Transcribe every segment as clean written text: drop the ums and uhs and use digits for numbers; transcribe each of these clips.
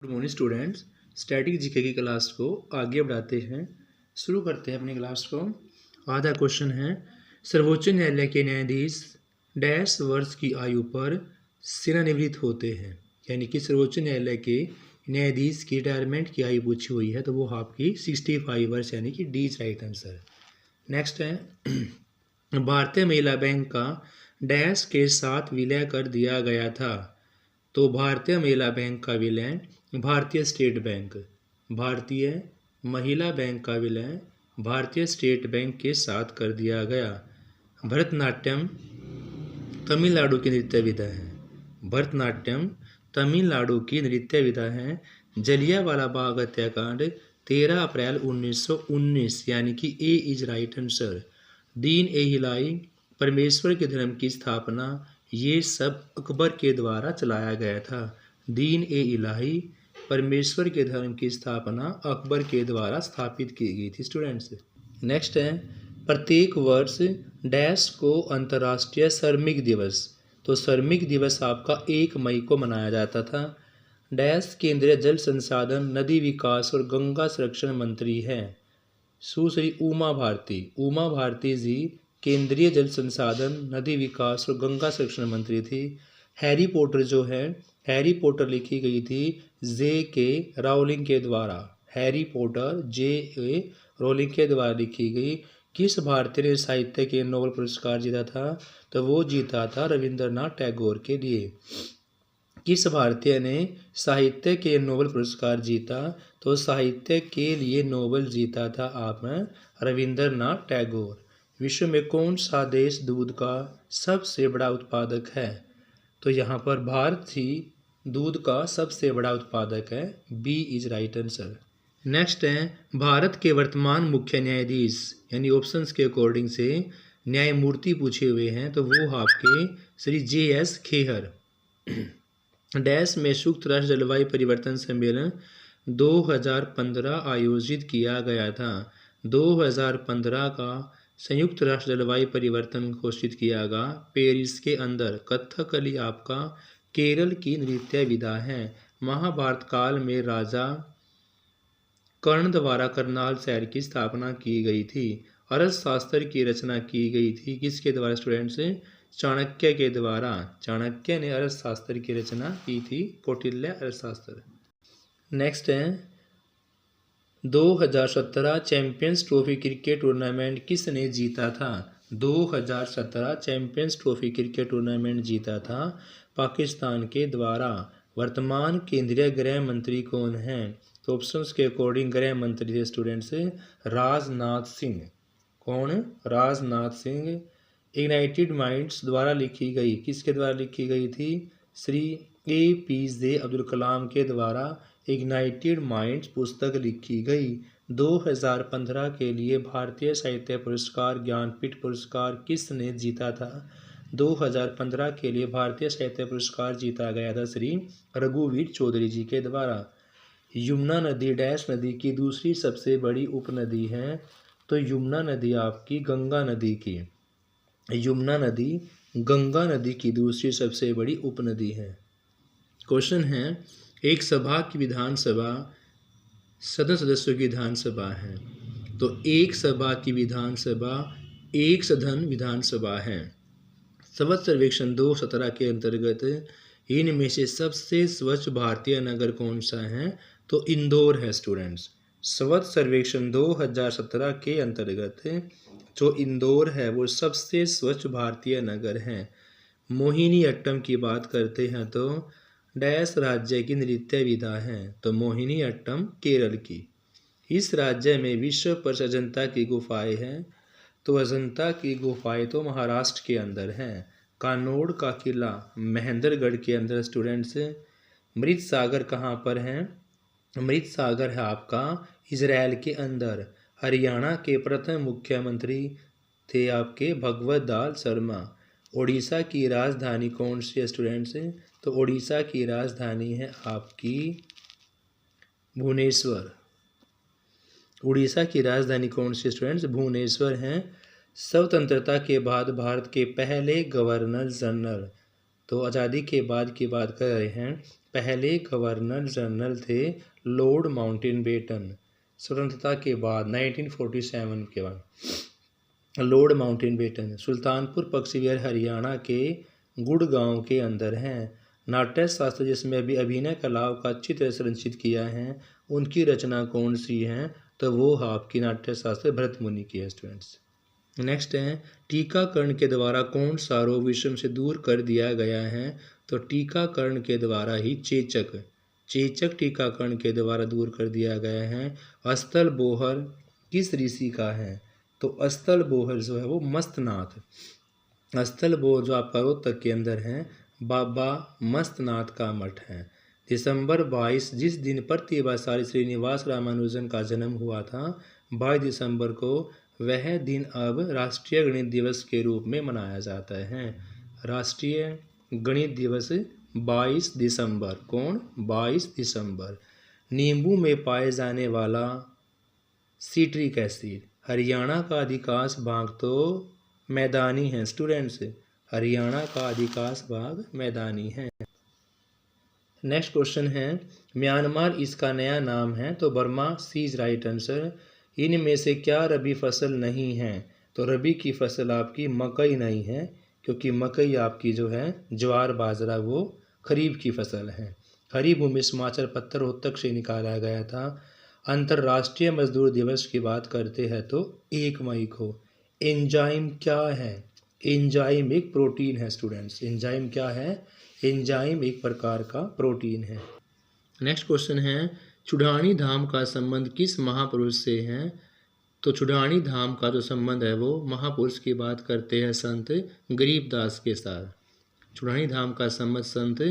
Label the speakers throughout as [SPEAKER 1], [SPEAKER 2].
[SPEAKER 1] Good morning students. Static GK की class को आगे बढ़ाते हैं। शुरू करते हैं अपनी क्लास को। आधा क्वेश्चन है, सर्वोच्च न्यायालय के न्यायाधीश डैश वर्ष की आयु पर सेवानिवृत्त होते हैं। यानी कि सर्वोच्च न्यायालय के न्यायाधीश की रिटायरमेंट की आयु पूछी हुई है, तो वो आपकी 65 वर्ष यानी कि D is right answer. Next है, भारतीय महिला बैंक का डैश के साथ विलय कर दिया गया था। तो भारतीय महिला बैंक का विलय भारतीय स्टेट बैंक, भारतीय महिला बैंक का विलय भारतीय स्टेट बैंक के साथ कर दिया गया। भरतनाट्यम तमिलनाडु की नृत्य विधा है। भरतनाट्यम तमिलनाडु की नृत्य विधा है। जलियांवाला बाग हत्याकांड 13 अप्रैल 1919 यानी कि ए इज राइट आंसर। दीन ए इलाही परमेश्वर के धर्म की स्थापना, ये सब अकबर के द्वारा चलाया गया था। दीन ए इलाही परमेश्वर के धर्म की स्थापना अकबर के द्वारा स्थापित की गई थी स्टूडेंट्स। नेक्स्ट है, प्रत्येक वर्ष डैश को अंतर्राष्ट्रीय श्रमिक दिवस। तो श्रमिक दिवस आपका 1 मई को मनाया जाता था। डैश केंद्रीय जल संसाधन, नदी विकास और गंगा संरक्षण मंत्री हैं। सुश्री उमा भारती। उमा भारती जी केंद्रीय जल संसाधन, नदी विकास और गंगा संरक्षण मंत्री थी। हैरी पॉटर जो है, हैरी पॉटर लिखी गई थी J.K. राउलिंग के द्वारा। Harry Potter J.A. राउलिंग के द्वारा लिखी गई। किस भारतीय ने साहित्य के नोबेल पुरस्कार जीता था? तो वो जीता था रविंद्रनाथ टैगोर के लिए। किस भारतीय ने साहित्य के नोबेल पुरस्कार जीता? तो साहित्य के लिए नोबेल जीता था आप रविंद्रनाथ टैगोर। विश्व में कौन सा देश दूध का सबसे बड़ा उत्पादक है? तो यहाँ पर भारत ही दूध का सबसे बड़ा उत्पादक है। B is right answer. Next है, भारत के वर्तमान मुख्य न्यायाधीश यानी ऑप्शंस के अकॉर्डिंग से न्यायमूर्ति पूछे हुए हैं, तो वो आपके श्री J.S. खेहर। डैश में संयुक्त राष्ट्र जलवायु परिवर्तन सम्मेलन 2015 आयोजित किया गया था। 2015 का संयुक्त राष्ट्र जलवायु परिवर्तन घोषित किया गया पेरिस के अंदर। कथकली आपका केरल की नृत्य विधा है। महाभारत काल में राजा कर्ण द्वारा करनाल शहर की स्थापना की गई थी। अर्थशास्त्र की रचना की गई थी किसके द्वारा स्टूडेंट्स? चाणक्य के द्वारा। चाणक्य ने अर्थशास्त्र की रचना की थी, कौटिल्य अर्थशास्त्र। नेक्स्ट है, 2017 चैंपियंस ट्रॉफी क्रिकेट टूर्नामेंट किसने जीता था? 2017 चैंपियंस ट्रॉफी क्रिकेट टूर्नामेंट जीता था पाकिस्तान के द्वारा। वर्तमान केंद्रीय गृह मंत्री कौन हैं? तो ऑप्शंस के अकॉर्डिंग गृह मंत्री थे स्टूडेंट्स राजनाथ सिंह। कौन? राजनाथ सिंह। यूनाइटेड माइंड्स द्वारा लिखी गई, किसके द्वारा लिखी गई थी? श्री APJ अब्दुल कलाम के द्वारा इग्नाइटेड माइंड्स पुस्तक लिखी गई। 2015 के लिए भारतीय साहित्य पुरस्कार, ज्ञानपीठ पुरस्कार किसने जीता था? 2015 के लिए भारतीय साहित्य पुरस्कार जीता गया था श्री रघुवीर चौधरी जी के द्वारा। यमुना नदी डैश नदी की दूसरी सबसे बड़ी उपनदी है। तो यमुना नदी आपकी गंगा नदी की, यमुना नदी गंगा नदी की दूसरी सबसे बड़ी उपनदी है। क्वेश्चन है, एक सभा की विधानसभा सदन सदस्यों की विधानसभा है। तो एक सभा की विधानसभा एक सदन विधानसभा है। स्वच्छ सर्वेक्षण 2017 के अंतर्गत इनमें से सबसे स्वच्छ भारतीय नगर कौन सा है? तो इंदौर है स्टूडेंट्स। स्वच्छ सर्वेक्षण 2017 के अंतर्गत जो इंदौर है वो सबसे स्वच्छ भारतीय नगर है। मोहिनी अट्टम की बात करते हैं तो डैश राज्य की नृत्य विधा है। तो मोहिनी अट्टम केरल की। इस राज्य में विश्व प्रसिद्ध अजंता की गुफाएं हैं। तो अजंता की गुफाएं तो महाराष्ट्र के अंदर हैं। कानौड़ का किला महेंद्रगढ़ के अंदर स्टूडेंट्स। मृत सागर कहाँ पर है? मृत सागर है आपका इजराइल के अंदर। हरियाणा के प्रथम मुख्यमंत्री थे आपके भगवत दास शर्मा। ओडिशा की राजधानी कौन सी है स्टूडेंट्स? तो ओडिशा की राजधानी है आपकी भुवनेश्वर। उड़ीसा की राजधानी कौन सी स्टूडेंट्स? भुवनेश्वर है। स्वतंत्रता के बाद भारत के पहले गवर्नर जनरल। तो आज़ादी के बाद की बात कर रहे हैं। पहले गवर्नर जनरल थे लॉर्ड माउंटेनबेटन। स्वतंत्रता के बाद 1947 के बाद लॉर्ड माउंटेनबेटन। सुल्तानपुर पक्षीविहार हरियाणा के गुड़गांव के अंदर हैं। नाट्य शास्त्र जिसमें अभी अभिनय कलाओं का अच्छी तरह से संरचित किया है, उनकी रचना कौन सी है, तो वो आपकी नाट्य शास्त्र भरत मुनि की है स्टूडेंट्स। नेक्स्ट है टीकाकरण के द्वारा कौन सा रोग विषम से दूर कर दिया गया है, तो टीकाकरण के द्वारा ही चेचक टीकाकरण के द्वारा दूर कर दिया गया है। अस्थल बोहर किस ऋषि का है, तो अस्थल बोहर जो है वो मस्तनाथ। अस्थल बोहर जो आपका रोहतक के अंदर है, बाबा मस्तनाथ का मठ है। दिसंबर 22 जिस दिन प्रतिभाशाली श्रीनिवास रामानुजन का जन्म हुआ था, 22 दिसंबर को, वह दिन अब राष्ट्रीय गणित दिवस के रूप में मनाया जाता है। राष्ट्रीय गणित दिवस 22 दिसंबर। कौन? 22 दिसंबर। नींबू में पाए जाने वाला सिट्रिक एसिड, हरियाणा का अधिकांश भाग तो मैदानी है स्टूडेंट्स। हरियाणा का अधिकांश भाग मैदानी है। नेक्स्ट क्वेश्चन है म्यांमार इसका नया नाम है, तो Burma C is right answer. इनमें से क्या रबी फसल नहीं है, तो रबी की फसल आपकी मकई नहीं है, क्योंकि मकई आपकी जो है ज्वार बाजरा वो खरीफ की फसल है। हरी भूमि समाचार पत्र रोहतक से निकाला गया था। अंतर्राष्ट्रीय मजदूर दिवस की बात करते हैं तो 1 मई को। एंजाइम क्या है? एंजाइम एक प्रोटीन है स्टूडेंट्स। एंजाइम क्या है? एंजाइम एक प्रकार का प्रोटीन है। नेक्स्ट क्वेश्चन है चुढ़ानी धाम का संबंध किस महापुरुष से है, तो चुढ़ानी धाम का जो संबंध है वो महापुरुष की बात करते हैं संत गरीबदास के साथ। चुढ़ानी धाम का संबंध संत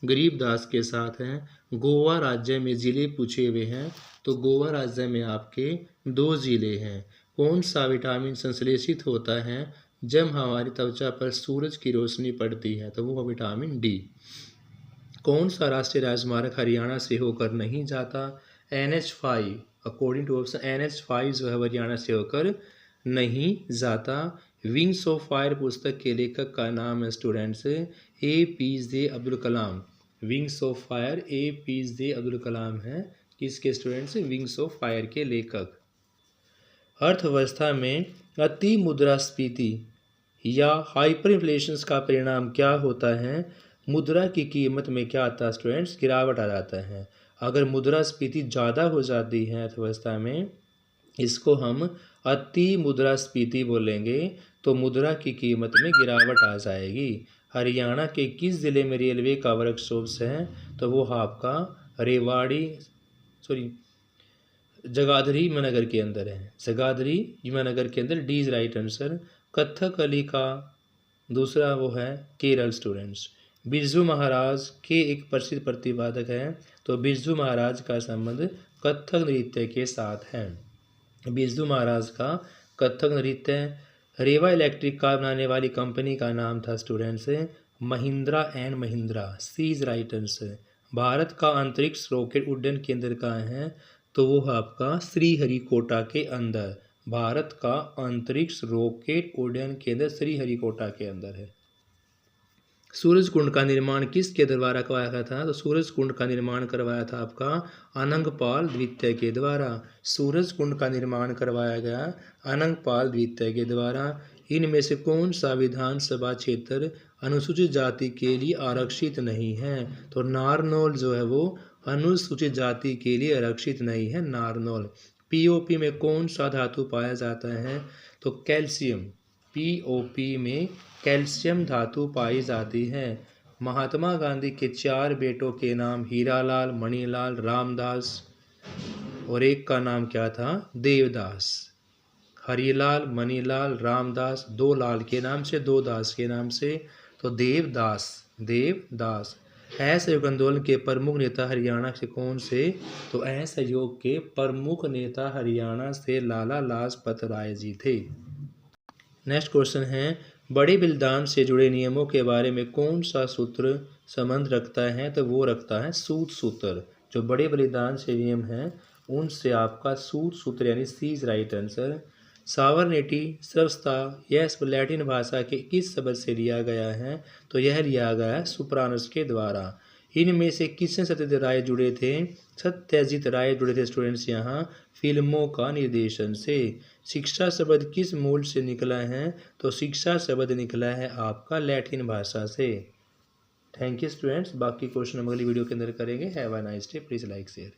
[SPEAKER 1] गरीबदास के साथ है। गोवा राज्य में ज़िले पूछे हुए हैं, तो गोवा राज्य में आपके 2 ज़िले हैं। कौन सा विटामिन संश्लेषित होता है जब हमारी त्वचा पर सूरज की रोशनी पड़ती है, तो वो विटामिन डी। कौन सा राष्ट्रीय राजमार्ग हरियाणा से होकर नहीं जाता? NH5। According to option NH5 जो है हरियाणा से होकर नहीं जाता। विंग्स ऑफ फायर पुस्तक के लेखक का नाम है students APJ Abdul Kalam. Wings of fire APJ Abdul Kalam है किसके स्टूडेंट्स? विंग्स ऑफ फायर के लेखक। अर्थव्यवस्था में अति मुद्रास्फीति या हाइपर इन्फ्लेशन का परिणाम क्या होता है? मुद्रा की कीमत में क्या आता है स्टूडेंट्स? गिरावट आ जाता है। अगर मुद्रास्फीति ज़्यादा हो जाती है अर्थव्यवस्था में, इसको हम अति मुद्रास्फीति बोलेंगे, तो मुद्रा की कीमत में गिरावट आ जाएगी। हरियाणा के किस ज़िले में रेलवे का वर्कशॉप्स है, तो वो आपका जगाधरी यमुनानगर के अंदर है। जगाधरी यमुनानगर के अंदर D is right answer. Kathakali का दूसरा वो है केरल स्टूडेंट्स। बिरजू महाराज के एक प्रसिद्ध प्रतिपादक हैं, तो बिरजू महाराज का संबंध कथक नृत्य के साथ है। बिरजू महाराज का कथक नृत्य। रेवा इलेक्ट्रिक कार बनाने वाली कंपनी का नाम था students Mahindra and Mahindra. C is right answer. Bharat का अंतरिक्ष रॉकेट उड्डयन केंद्र कहाँ है, तो वो आपका श्रीहरिकोटा के अंदर। भारत का अंतरिक्ष रॉकेट उड्डयन केंद्र श्रीहरिकोटा के अंदर है। सूरज कुंड का निर्माण किसके द्वारा करवाया था, तो सूरज कुंड का निर्माण करवाया था आपका अनंगपाल द्वितीय के द्वारा। सूरज कुंड का निर्माण करवाया गया अनंगपाल द्वितीय के द्वारा। इनमें से कौन सा विधानसभा क्षेत्र अनुसूचित जाति के लिए आरक्षित नहीं है, तो नारनौल जो है वो अनुसूचित जाति के लिए आरक्षित नहीं है, नारनौल। पीओपी में कौन सा धातु पाया जाता है, तो कैल्शियम। पीओपी में कैल्शियम धातु पाई जाती है। महात्मा गांधी के 4 बेटों के नाम हीरालाल, मणिलाल, रामदास और एक का नाम क्या था, देवदास। हरिलाल, मणिलाल, रामदास, 2 लाल के नाम से, 2 दास के नाम से, तो देवदास। असहयोग आंदोलन के प्रमुख नेता हरियाणा से कौन से, तो असहयोग के प्रमुख नेता हरियाणा से लाला लाजपत राय जी थे। नेक्स्ट क्वेश्चन है बड़े बलिदान से जुड़े नियमों के बारे में कौन सा सूत्र संबंध रखता है, तो वो रखता है सूत सूत्र। जो बड़े बलिदान से नियम हैं उनसे आपका सूत सूत्र यानी सी इज राइट आंसर। साबरनेटी स्रवस्ता यह लैटिन भाषा के किस शब्द से लिया गया है, तो यह लिया गया है सुप्रानस के द्वारा। इनमें से किससे सत्यजीत राय जुड़े थे? सत्यजीत राय जुड़े थे स्टूडेंट्स यहाँ फिल्मों का निर्देशन से। शिक्षा शब्द किस मूल से निकला है? तो शिक्षा शब्द निकला है आपका लैटिन भाषा से। Thank you students. बाकी क्वेश्चन हम अगली वीडियो के अंदर करेंगे। Have a nice day. Please like share.